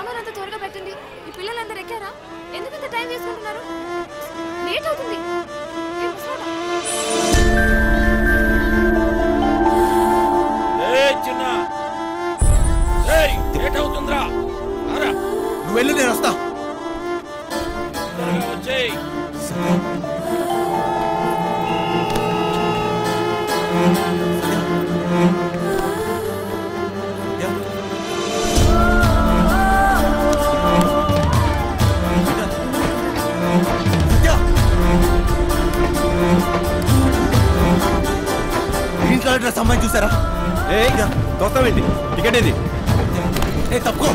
సాంబార్ అంతా త్వరగా పెట్టండి. ఈ పిల్లలందరూ ఎక్కారా? ఎందుకంత టైం తీసుకుంటున్నారు? లేట్ అవుతుంది. లేట్ అవుతుందిరా. నువ్వు వెళ్ళు, నేను వస్తా. వచ్చేయ్. గ్రీన్ కలర్ డ్రెస్ అమ్మాయి చూసారా? తొక్కవేంటి? టికెట్ ఏది? తప్పుకో.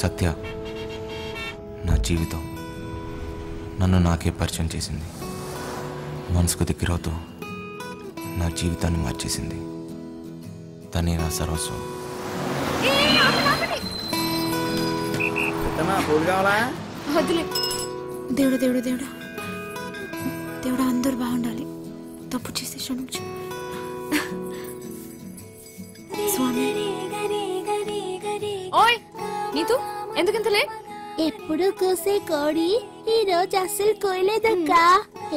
సత్య నా జీవితం, నన్ను నాకే పరిచయం చేసింది. మనసుకు దగ్గరవుతూ నా జీవితాన్ని మార్చేసింది. తనే నా సర్వస్వం. వద్దులే. దేవుడు దేవుడు దేవుడు దేవుడు అందరూ బాగుండాలి. తప్పు చేసి క్షమించు స్వామి. ఓయ్ నీతు, ఎందుకంత లేట్? ఎప్పుడు కూసే కోడి ఈ రోజు అస్సలు కోయలేదక్క.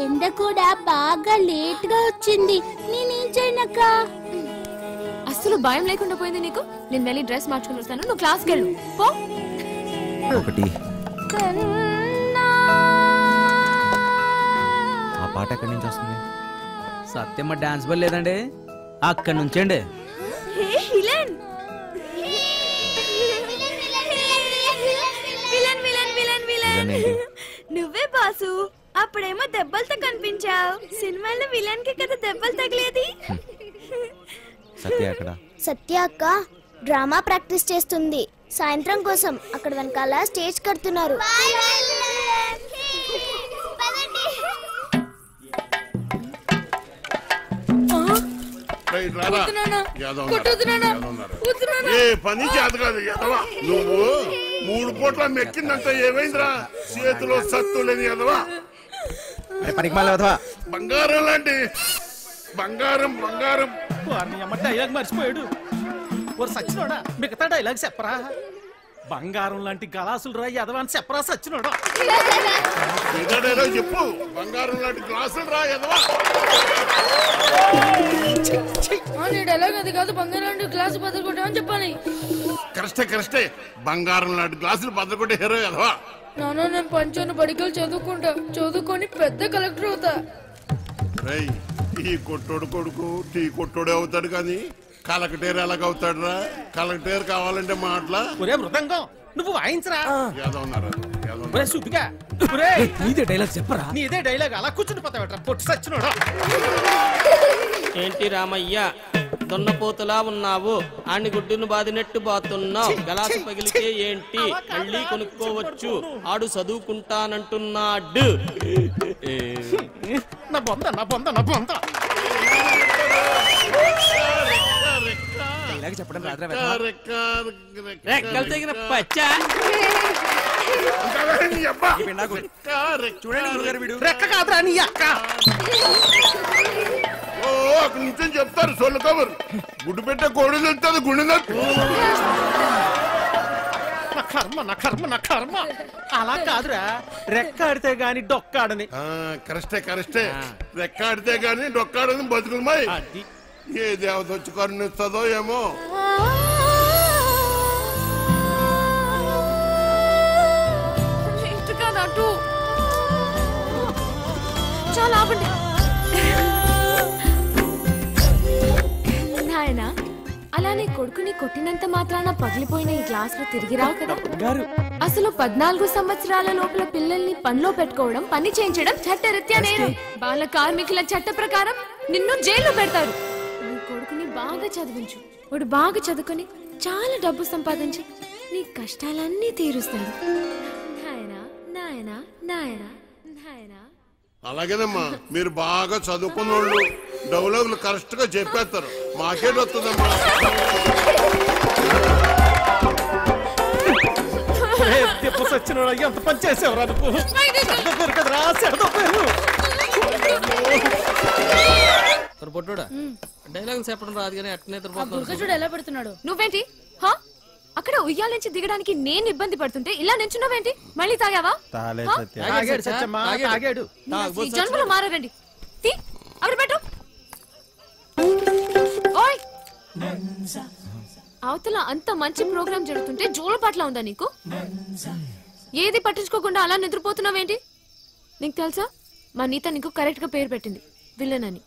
ఎండ కూడా బాగా లేట్ గా వచ్చింది. నేనేం చేయనక్క? అస్సలు భయం లేకుండా పోయింది నీకు. నేను వెళ్ళి డ్రెస్ మార్చుకుని వస్తాను, నువ్వు క్లాస్కి వెళ్ళు పో. ఒకటి ఆ పాట ఎక్కడి నుంచి వస్తుంది? సత్యమ్మ డాన్స్ బల్ లేదండి, అక్కడి నుంచండి. నువ్వే బాసు. అప్పుడేమో దెబ్బలతో కనిపించావు. సినిమాలో విలన్ కి కదా దెబ్బలు తగిలేది. సత్య అక్కడ. సత్య అక్క డ్రామా ప్రాక్టీస్ చేస్తుంది. సాయంత్రం కోసం అక్కడ వెనకాల స్టేజ్ కడుతున్నారు. పని చేత కాదు ఎదవా. నువ్వు 3 పూట్ల మెక్కిందంటే ఏమైందిరా? చేతిలో సత్తు లేని ఎదవా. బంగారం లాంటి బంగారం బంగారం. డైలాగ్ మర్చిపోయాడు. సచ్చినోడా మిగతా డైలాగ్ చెప్పరా? బంగారం లాంటి గలాసులు రా ఎదవా అని చెప్పరా సచ్చినోడా? చెప్పు. బంగారం లాంటి గ్లాసులు రా ఎదవా. డైలాగ్ అది కాదు. బంగారం లాంటి గ్లాసు బదులుకుంటామని చెప్పాలి. కరెక్టే. బంగారం లాంటి గ్లాసులు బద్దలుకుంటే హీరో ఎదవా. నాన్న నేను పంచాను, బడికలు చదువుకుంటా. చదువుకొని పెద్ద కలెక్టర్ అవుతా. ఈ కొట్టోడు కొడుకు టీ కొట్టోడే అవుతాడు కానీ కలెక్టర్ ఎలాగవుతాడు రా? కలెక్టర్ కావాలంటే మాటలా? ఒరే మృదంగం నువ్వు వాయించరా. నీదే డైలాగ్ చెప్పరా? నీదే డైలాగ్ అలా కూర్చుని పోతావట పొట్టు సచ్చినోడా. ఏంటి రామయ్య దొన్నపోతులా ఉన్నావు? ఆని గుడ్డును బాదినట్టు బాతున్నావు. గలాసు పగిలితే ఏంటి మళ్ళీ కొనుక్కోవచ్చు. ఆడు చదువుకుంటానంటున్నాడు. నా బొంద నా బొంద నా బొంద. చెప్పడం రెక్కలు తెగిన పచ్చా. రెక్క కాదురా నీ అక్క. అక్కడి నుంచి చెప్తారు సొల్లు కబురు. గుడ్డు పెట్టే కోడి తెలుస్తుంది గుండె. నా కర్మ నా కర్మ నా కర్మ. అలా కాదురా, రెక్కాడితే గాని డొక్కాడని. కరెక్టే. రెక్కాడితే గాని డొక్కాడని బతుకులమాయి. ఏ దేవత వచ్చి కరుణిస్తుందో ఏమో. చాలా ఆపండి నాయనా. అలానే కొడుకుని కొట్టినంత మాత్రాన పగిలిపోయిన ఈ గ్లాస్ లో తిరిగి రావు కదా. అసలు 14 సంవత్సరాల లోపల పిల్లల్ని పనిలో పెట్టుకోవడం, పని చేయించడం చట్టరీత్యా నేరం. బాల కార్మికుల చట్ట ప్రకారం నిన్ను జైల్లో పెడతారు. నీ కొడుకుని బాగా చదివించు. వాడు బాగా చదువుకొని చాలా డబ్బు సంపాదించి నీ కష్టాలన్నీ తీరుస్తాడు. నాయనా నాయనా నాయనా నాయనా. అలాగేనమ్మా, మీరు బాగా చదువుకున్నోళ్ళు డైలాగులు కరెక్ట్ గా చెప్పేస్తారు. మాకేం వస్తుందమ్మా? సచ్చినోడా ఎంత పని చేసేవరా నువ్వు? కదరా పొట్టోడా డైలాగ్ చెప్పడం రాదు కానీ అట్నే చూడు ఎలా పెడుతున్నాడు. నువ్వేంటి అక్కడ ఉయ్యాల నుంచి దిగడానికి నేను ఇబ్బంది పడుతుంటే ఇలా నించున్నావేంటి? మళ్ళీ తాగావా? జన్మలో మారారండి. అక్కడ పెట్టు. ఓయ్ అవతల అంత మంచి ప్రోగ్రామ్ జరుగుతుంటే జోల పాటలా ఉందా నీకు? ఏది పట్టించుకోకుండా అలా నిద్రపోతున్నావేంటి? నీకు తెలుసా మా నీత నీకు కరెక్ట్ గా పేరు పెట్టింది, విలన్ అని.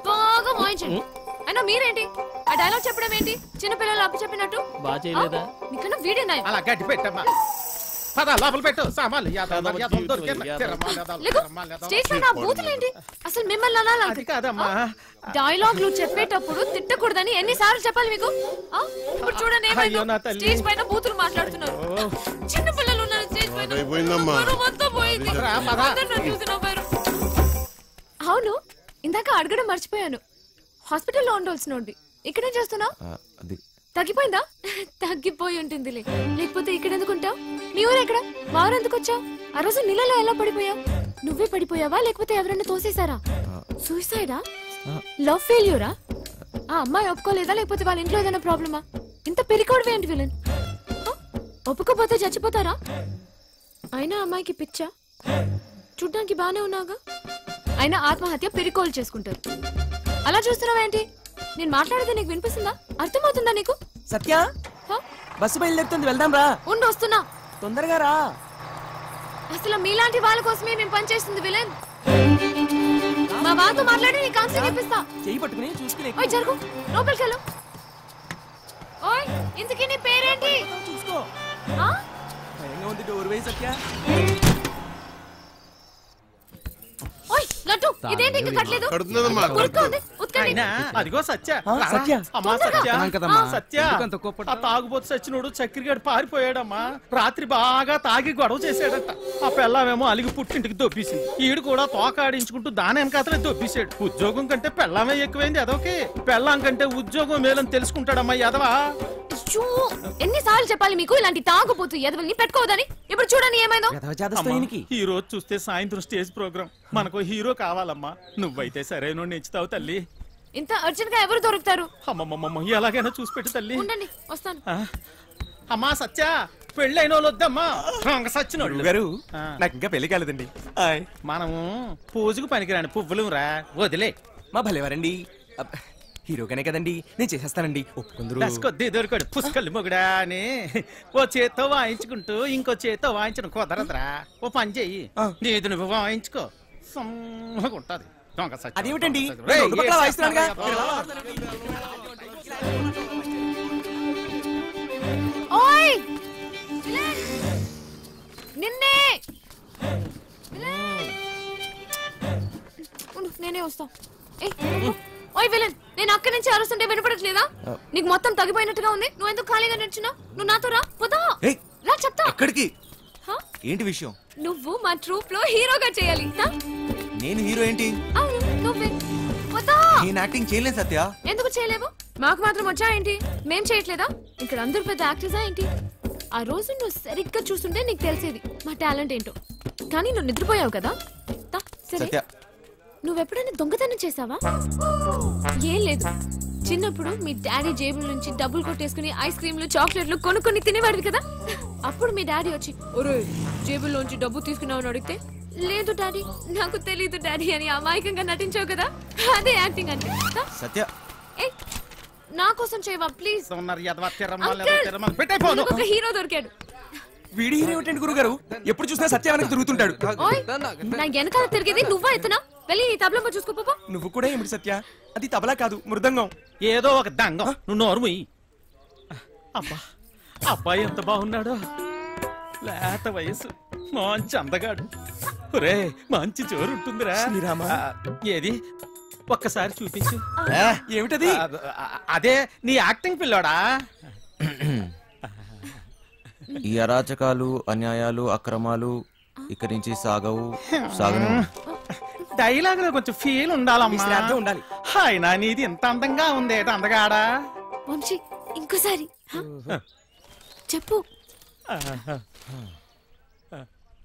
బాగా మోయించండి. అయినా మీరేంటి ఆ డైలాగ్ చెప్పడం ఏంటి? చిన్నపిల్లలు అప్పు చెప్పినట్టు. నీకన్నా వీడేనా? అలా గట్టి పెట్టమ్మా. పద లోపల పెట్టు సామాన్లు. అసలు మిమ్మల్ని కాదమ్మా, డైలాగ్లు చెప్పేటప్పుడు తిట్టకూడదని ఎన్నిసార్లు చెప్పాలి మీకు? ఇప్పుడు చూడండి స్టేజ్ పైన బూతులు మాట్లాడుతున్నారు. చిన్న పిల్లలు ఉన్నారు స్టేజ్ పైన. అవును, ఇందాక అడగడం మర్చిపోయాను. హాస్పిటల్లో ఉండవలసినోడి ఇక్కడేం చేస్తున్నావు? తగ్గిపోయిందా? తగ్గిపోయి ఉంటుందిలే, లేకపోతే ఇక్కడ ఎందుకుంటావు? నీ ఊరు ఎక్కడ? మా ఊరు ఎందుకు వచ్చావు? ఆ రోజు నీళ్ళలో ఎలా పడిపోయావు? నువ్వే పడిపోయావా లేకపోతే ఎవరైనా తోసేసారా? సూసైడా? లవ్ ఫెయిల్యూరా? ఆ అమ్మాయి ఒప్పుకోలేదా లేకపోతే వాళ్ళ ఇంట్లో ఏదైనా ప్రాబ్లమా? ఇంత పెరికోవడం ఏంటి విలన్? ఒప్పుకోపోతే చచ్చిపోతారా? అయినా అమ్మాయికి పిచ్చా? చూడ్డానికి బానే ఉన్నాగా. అయినా ఆత్మహత్య పెరికోలు చేసుకుంటారు. అలా చూస్తున్నావేంటి? నేను మాట్లాడేది నీకు వినిపిస్తుందా? అర్థమవుతుందా నీకు? సత్య, బస్సు బయలుదేరుతుంది, వెళ్దాం రా. ఉండు వస్తున్నా, తొందరగా రా. అసలు మీలాంటి వాళ్ళ కోసమే మేము పనిచేస్తుంది విలన్. మా వాళ్ళతో మాట్లాడి నీ కౌన్సిలింగ్ ఇప్పిస్తా. చెయ్యి పట్టుకుని చూసుకుని ఓయ్ జరుగు, లోపలికి వెళ్ళు. ఓయ్ ఇంతకీ నీ పేరేంటి? చూసుకో. భయంగా ఉంది, డోర్ వేయి సత్య. ఓయ్ లడ్డు, ఇదేంటి ఇంకా కట్టలేదు? అదిగో సత్య. సత్య, అమ్మా సత్య, సత్య ఆ తాగుబోతు సచ్చినోడు చక్కెరగాడు పారిపోయాడమ్మా. రాత్రి బాగా తాగి గొడవ చేశాడట. ఆ పెళ్ళామేమో అలిగి పుట్టింటికి దొబ్బేసింది. ఈడు కూడా తోకాడించుకుంటూ దాని వెనకాతలే దొబ్బేశాడు. ఉద్యోగం కంటే పెళ్ళామే ఎక్కువైంది ఎదవకి. పెళ్ళాం కంటే ఉద్యోగం మేలని తెలుసుకుంటాడమ్మా ఎదవా. ఎన్నిసార్లు చెప్పాలి మీకు ఇలాంటి తాగుబోతు ఎదవల్ని పెట్టుకోవద్దని? ఇప్పుడు చూడని ఏమైందో. ఈ రోజు చూస్తే సాయంత్రం స్టేజ్ ప్రోగ్రామ్, మనకు హీరో కావాలమ్మా. నువ్వైతే సరైన నెచ్చుతావు తల్లి. ఇంత అర్జెంట్ గా ఎవరు దొరుకుతారు? అమ్మమ్మమ్మ ఎలాగైనా చూసి పెట్టు తల్లి. ఉండండి వస్తాను. అమ్మా సత్య, పెళ్ళైన వాళ్ళు వద్దమ్మా. సచ్చినోళ్ళు గారు, నాకు ఇంకా పెళ్లి కాలేదండి. మనము పూజకు పనికిరాని పువ్వులు రా, వదిలే. మా భలేవారండి, హీరోగానే కదండి, నేను చేసేస్తానండి. ఒప్పుకుందరు దొరకడు పుష్కలు మొగుడా అని ఓ చేత్తో వాయించుకుంటూ ఇంకో చేత్తో వాయించడం కుదరదురా. ఓ పని చెయ్యి, నీది నువ్వు వాయించుకో, సమ్మగుంటది. అదేమిటండి, నిన్నే నేనే వస్తా. ఓయ్ విలన్, నేను అక్కడి నుంచి అరుస్తుంటే వినపడట్లేదా? నీకు మొత్తం తగ్గిపోయినట్టుగా ఉంది. నువ్వు ఎందుకు ఖాళీగా నడుచున్నావు? నువ్వు నాతో రా, పోతా రా, చెప్తా. ఎక్కడికి? ఏంటి విషయం? నువ్వు మా ట్రూప్ లో హీరోగా చేయాలి. నేను హీరో ఏంటి? నువ్వే. పోతా. నేను యాక్టింగ్ చేయలేను సత్య. ఎందుకు చేయలేవు? మాకు మాత్రం వచ్చా ఏంటి? మేం చేయట్లేదా? ఇక్కడ అందరు పెద్ద యాక్టర్సా ఏంటి? ఆ రోజు నువ్వు సరిగ్గా చూస్తుంటే నీకు తెలిసేది మా టాలెంట్ ఏంటో. కానీ నువ్వు నిద్రపోయావు కదా. సరే, నువ్వెప్పుడైనా దొంగతనం చేసావా? ఏం లేదు, చిన్నప్పుడు మీ డాడీ జేబుల నుంచి డబ్బులు కొట్టేసుకుని ఐస్ క్రీమ్లు చాక్లెట్లు కొనుక్కొని తినేవాడు కదా. అప్పుడు మీ డాడీ వచ్చి ఒరే జేబుల్లోంచి డబ్బు తీసుకున్నావు అని అడిగితే లేదు డాడీ, నాకు తెలీదు డాడీ అని అమాయకంగా నటించావు కదా. అదే యాక్టింగ్ అంటే. సత్య, నా కోసం చేయవా ప్లీజ్? ఒక హీరో దొరికాడు. వీడి హీరో ఏమిటండి గురుగారు? ఎప్పుడు చూసినా సత్య వెనక తిరుగుతుంటాడు. నా వెనకాల తిరిగేది నువ్వా ఎత్తునా? వెళ్ళి నీ తబలా చూసుకోపో. నువ్వు కూడా ఏమిటి సత్య? అది తబలా కాదు, మృదంగం. ఏదో ఒక దంగం. నువ్వు నోరు ముయ్యి. అబ్బా అబ్బాయి ఎంత బాగున్నాడో, లేత వయసు, మంచి అందగాడు. ఒరే మంచి జోరు ఉంటుందిరా. శ్రీరామ. ఏది ఒక్కసారి చూపించు. ఏమిటది? అదే నీ యాక్టింగ్ పిల్లోడా. ఈ అరాచకాలు, అన్యాయాలు, అక్రమాలు ఇక నుంచి సాగను. డైలాగ్ లో కొంచెం ఫీల్ ఉండాలమ్మా. శ్రద్ధ ఉండాలి. అయినా నీది ఇంత అందంగా ఉంది, అందగాడా. వంశీ ఇంకోసారి చెప్పు.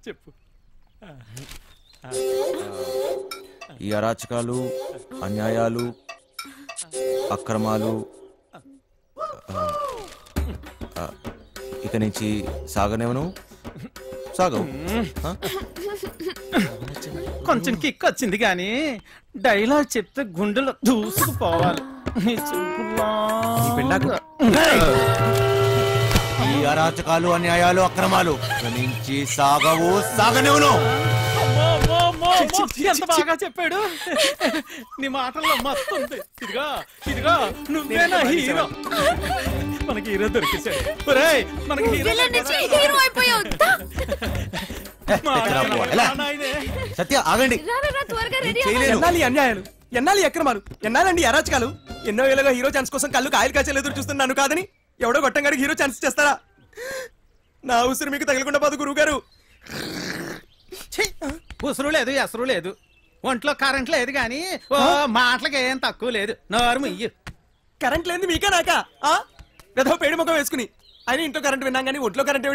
చెప్పు. ఈ అరాచకాలు, అన్యాయాలు, అక్రమాలు ఇక నుంచి సాగవు. కొంచెం కిక్ వచ్చింది కానీ డైలాగ్ చెప్తే గుండెలో దూసుకుపోవాలి. ఈ అరాచకాలు, అన్యాయాలు, అక్రమాలు ఇక నుంచి సాగనేవును. ఎంత బాగా చెప్పాడు. నీ మాటల్లో మస్తు ఉంది. ఇదిగో నువ్వేనా హీరో. మనకి హీరో దొరికేశాడు. ఒరేయ్ మనకి హీరో హీరో అయిపోయావు. సత్య ఆగండి. త్వరగా రెడీ ఎన్నాలి అన్యాయాలు, ఎన్నాలి అక్రమాలు, ఎన్నాలండి అరాచకాలు. ఎన్నో ఏళ్ళగా హీరో ఛాన్స్ కోసం కళ్ళు కాయలు కాచేలు ఎదురు చూస్తున్నాను కాదని ఎవడో గొట్టంగాడికి హీరో ఛాన్స్ చేస్తారా? నా ఉసురు మీకు తగలకుండా పోదు గురువు గారు. ఉసురు లేదు, ఎసరు లేదు, ఒంట్లో కరెంట్ లేదు గాని మాటలకి ఏం తక్కువ లేదు. నోరు ఇయ్యు. కరెంట్ లేని మీకే నాకా? ఏదో పేడి ముఖం వేసుకుని ఆయన ఇంట్లో కరెంట్ విన్నాం కానీ ఒంట్లో కరెంట్